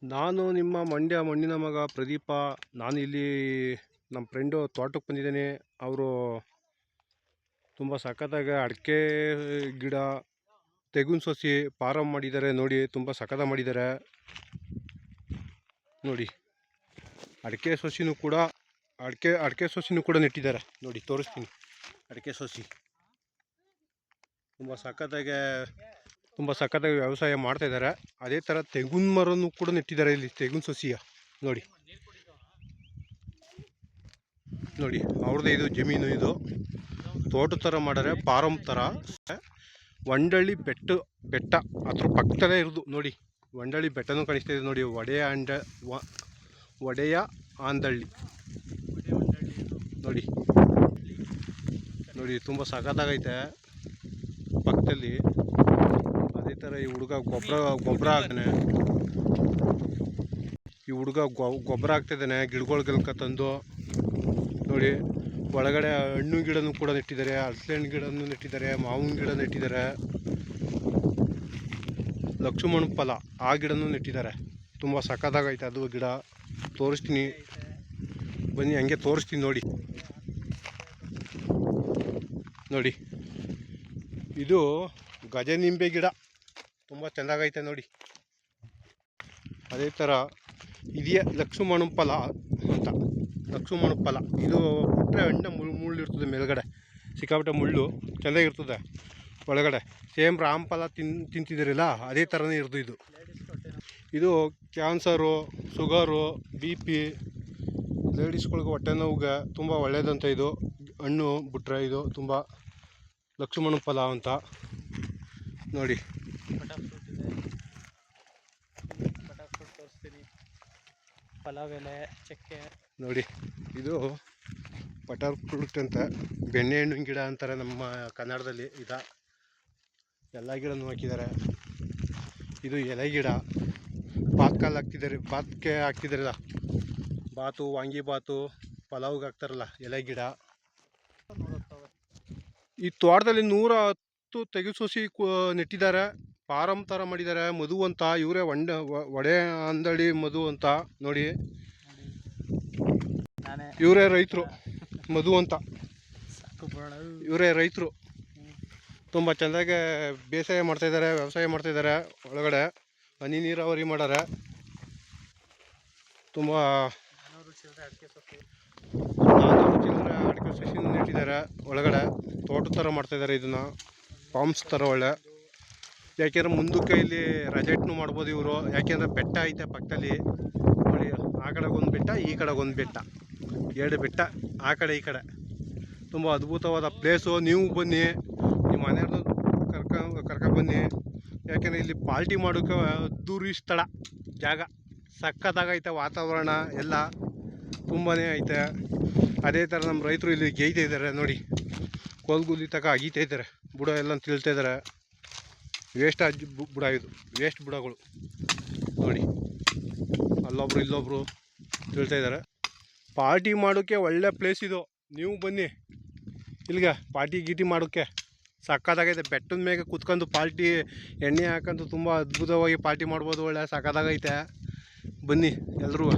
ನಾನು ನಿಮ್ಮ ಮಂಡ್ಯ ಮಣ್ಣಿನ ಮಗ ಪ್ರದೀಪ. ನಾನು ಇಲ್ಲಿ ನಮ್ಮ ಫ್ರೆಂಡು ತೋಟಕ್ಕೆ ಬಂದಿದ್ದೇನೆ. ಅವರು ತುಂಬ ಸಖತ್ತಾಗಿ ಅಡಿಕೆ ಗಿಡ, ತೆಂಗಿನ ಸಸಿ ಫಾರಮ್ ಮಾಡಿದ್ದಾರೆ. ನೋಡಿ, ತುಂಬ ಸಖತ ಮಾಡಿದ್ದಾರೆ. ನೋಡಿ, ಅಡಿಕೆ ಸಸಿನೂ ಕೂಡ ಸಸಿನೂ ಕೂಡ ನೆಟ್ಟಿದ್ದಾರೆ. ನೋಡಿ, ತೋರಿಸ್ತೀನಿ. ಅಡಿಕೆ ಸಸಿ ತುಂಬ ಸಖತ್ತಾಗಿ ವ್ಯವಸಾಯ ಮಾಡ್ತಾ ಇದ್ದಾರೆ. ಅದೇ ಥರ ತೆಂಗಿನ ಮರನೂ ಕೂಡ ನೆಟ್ಟಿದ್ದಾರೆ. ಇಲ್ಲಿ ತೆಂಗಿನ ಸಸಿಯ ನೋಡಿ ನೋಡಿ ಅವ್ರದ್ದೇ ಇದು ಜಮೀನು. ಇದು ತೋಟ ಥರ ಮಾಡ್ಯಾರೆ, ಫಾರಮ್ ಥರ. ವಂಡಳ್ಳಿ ಬೆಟ್ಟ ಅದ್ರ ಪಕ್ಕದಲ್ಲೇ ಇರೋದು. ನೋಡಿ, ವಂಡಳ್ಳಿ ಬೆಟ್ಟನೂ ಕಾಣಿಸ್ತಾ ಇದೆ. ನೋಡಿ, ಒಡೆಯ ಆಂದಳ್ಳಿ. ನೋಡಿ ನೋಡಿ ತುಂಬ ಸಖತ್ತಾಗೈತೆ ಪಕ್ಕದಲ್ಲಿ. ಅದೇ ಥರ ಈ ಹುಡುಗ ಗೊಬ್ಬರ ಹಾಕ್ತಾನೆ. ಗೊಬ್ಬರ ಹಾಕ್ತಿದ್ದಾನೆ ಗಿಡಗಳಿಗೆಲ್ಕ ತಂದು. ನೋಡಿ, ಒಳಗಡೆ ಹಣ್ಣು ಗಿಡನೂ ಕೂಡ ನೆಟ್ಟಿದ್ದಾರೆ. ಹಲಸಿನ ಗಿಡನೂ ನೆಟ್ಟಿದ್ದಾರೆ, ಮಾವಿನ ಗಿಡ ನೆಟ್ಟಿದ್ದಾರೆ, ಲಕ್ಷ್ಮಣ ಫಲ ಆ ಗಿಡನೂ ನೆಟ್ಟಿದ್ದಾರೆ. ತುಂಬ ಸಖತ್ತಾಗೈತೆ ಅದು ಗಿಡ. ತೋರಿಸ್ತೀನಿ ಬನ್ನಿ, ಹಂಗೆ ತೋರಿಸ್ತೀನಿ. ನೋಡಿ, ಇದು ಗಜನಿಂಬೆ ಗಿಡ ತುಂಬ ಚೆಂದಾಗೈತೆ. ನೋಡಿ, ಅದೇ ಥರ ಇದೆಯೇ ಲಕ್ಷ್ಮಣ ಫಲ ಅಂತ. ಲಕ್ಷ್ಮಣ ಫಲ ಇದು ಬಿಟ್ಟರೆ ಹಣ್ಣು ಮುಳ್ಳು ಇರ್ತದೆ ಮೇಲ್ಗಡೆ, ಸಿಕ್ಕಾಪಟ್ಟೆ ಮುಳ್ಳು ಚೆಂದಾಗಿರ್ತದೆ. ಒಳಗಡೆ ಸೇಮ್ ರಾಮಫಲ ತಿಂತಿದ್ದೀರಲ್ಲ, ಅದೇ ಥರನೇ ಇರೋದು ಇದು ಕ್ಯಾನ್ಸರು, ಶುಗರು, BP, ಲೇಡೀಸ್ಗಳಿಗೆ ಹೊಟ್ಟೆ ನೋವಿಗೆ ತುಂಬ ಒಳ್ಳೆಯದಂತ ಇದು ಹಣ್ಣು ಬಿಟ್ಟರೆ. ಇದು ತುಂಬ ಲಕ್ಷ್ಮಣ ಫಲ ಅಂತ. ನೋಡಿ, ಚಕ್ಕೆ. ನೋಡಿ, ಇದು ಬಟರ್ ಫ್ರೂಟ್ ಅಂತ, ಬೆಣ್ಣೆ ಹಣ್ಣಿನ ಗಿಡ ಅಂತಾರೆ ನಮ್ಮ ಕನ್ನಡದಲ್ಲಿ. ಎಲ್ಲ ಗಿಡನೂ ಹಾಕಿದ್ದಾರೆ. ಇದು ಎಲೆ ಗಿಡ, ಬಾತ್ಗೆ ಹಾಕ್ತಿದ್ದಾರಲ್ಲ, ಬಾತು, ವಾಂಗಿಬಾತು, ಪಲಾವ್ಗೆ ಹಾಕ್ತಾರಲ್ಲ ಎಲೆ ಗಿಡ. ಈ ತೋಟದಲ್ಲಿ 110 ತೆಂಗಿನ ಸಸಿ ನೆಟ್ಟಿದ್ದಾರೆ. ಫಾರಮ್ ಥರ ಮಾಡಿದ್ದಾರೆ. ಮಧು ಅಂತ ಇವರೇ, ಒಡೆ ಅಂದಳ್ಳಿ ಮಧು ಅಂತ. ನೋಡಿ, ಇವರೇ ರೈತರು, ಮಧು ಅಂತ ಇವರೇ ರೈತರು. ತುಂಬ ಚೆಂದಾಗಿ ಬೇಸಾಯ ಮಾಡ್ತಾಯಿದ್ದಾರೆ, ವ್ಯವಸಾಯ ಮಾಡ್ತಾಯಿದ್ದಾರೆ. ಒಳಗಡೆ ಹನಿ ನೀರಾವರಿ ಮಾಡ್ಯಾರೆ. ತುಂಬ 400 ಚಿಲ್ಲರೆ ಅಡಿಕೆ ಸಸಿ ನೆಟ್ಟಿದ್ದಾರೆ. ಒಳಗಡೆ ತೋಟ ಥರ ಮಾಡ್ತಾಯಿದ್ದಾರೆ. ಇದನ್ನು ಫಾರ್ಮ್ಸ್ ಥರ ಒಳ್ಳೆ. ಯಾಕೆಂದರೆ ಮುಂದಕ್ಕೆ ಇಲ್ಲಿ ರೆಜೆಕ್ಟ್ನು ಮಾಡ್ಬೋದು ಇವರು. ಯಾಕೆಂದರೆ ಬೆಟ್ಟ ಐತೆ ಪಕ್ಕದಲ್ಲಿ. ನೋಡಿ, ಆ ಕಡೆಗೊಂದು ಬೆಟ್ಟ, ಈ ಕಡೆಗೊಂದು ಬೆಟ್ಟ, 2 ಬೆಟ್ಟ ಆ ಕಡೆ ಈ ಕಡೆ. ತುಂಬ ಅದ್ಭುತವಾದ ಪ್ಲೇಸು. ನೀವು ಬನ್ನಿ, ನಿಮ್ಮ ಮನೆಯವ್ರನ್ನ ಕರ್ಕೊಂಡ್ಬನ್ನಿ. ಯಾಕೆಂದರೆ ಇಲ್ಲಿ ಪಾರ್ಟಿ ಮಾಡೋಕ್ಕೆ ಅದ್ದೂರಿ ಸ್ಥಳ, ಜಾಗ ಸಖತ್ತಾಗೈತೆ. ವಾತಾವರಣ ಎಲ್ಲ ತುಂಬಾ ಐತೆ. ಅದೇ ಥರ ನಮ್ಮ ರೈತರು ಇಲ್ಲಿ ಗೇಯ್ತಾ ಇದ್ದಾರೆ. ನೋಡಿ, ಕೋಲ್ಗುಲಿ ತಕ ಅಗೀತಾ ಇದ್ದಾರೆ. ಬುಡ ಎಲ್ಲ ತಿಳ್ತಾ ಇದ್ದಾರೆ. ವೇಸ್ಟ್ ಬುಡ, ಇದು ವೇಸ್ಟ್ ಬುಡಗಳು. ನೋಡಿ, ಅಲ್ಲೊಬ್ರು ಇಲ್ಲೊಬ್ರು ತಿಳ್ತಾ ಇದ್ದಾರೆ. ಪಾರ್ಟಿ ಮಾಡೋಕ್ಕೆ ಒಳ್ಳೆ ಪ್ಲೇಸ್ ಇದು. ನೀವು ಬನ್ನಿ ಇಲ್ಲಿಗೆ, ಪಾರ್ಟಿ ಮಾಡೋಕ್ಕೆ ಸಖತ್ತಾಗೈತೆ. ಬೆಟ್ಟದ ಮೇಲೆ ಕುತ್ಕೊಂಡು ಪಾರ್ಟಿ, ಎಣ್ಣೆ ಹಾಕೊಂಡು ತುಂಬ ಅದ್ಭುತವಾಗಿ ಪಾರ್ಟಿ ಮಾಡ್ಬೋದು. ಒಳ್ಳೆ ಸಖತ್ತಾಗೈತೆ. ಬನ್ನಿ ಎಲ್ಲರೂ.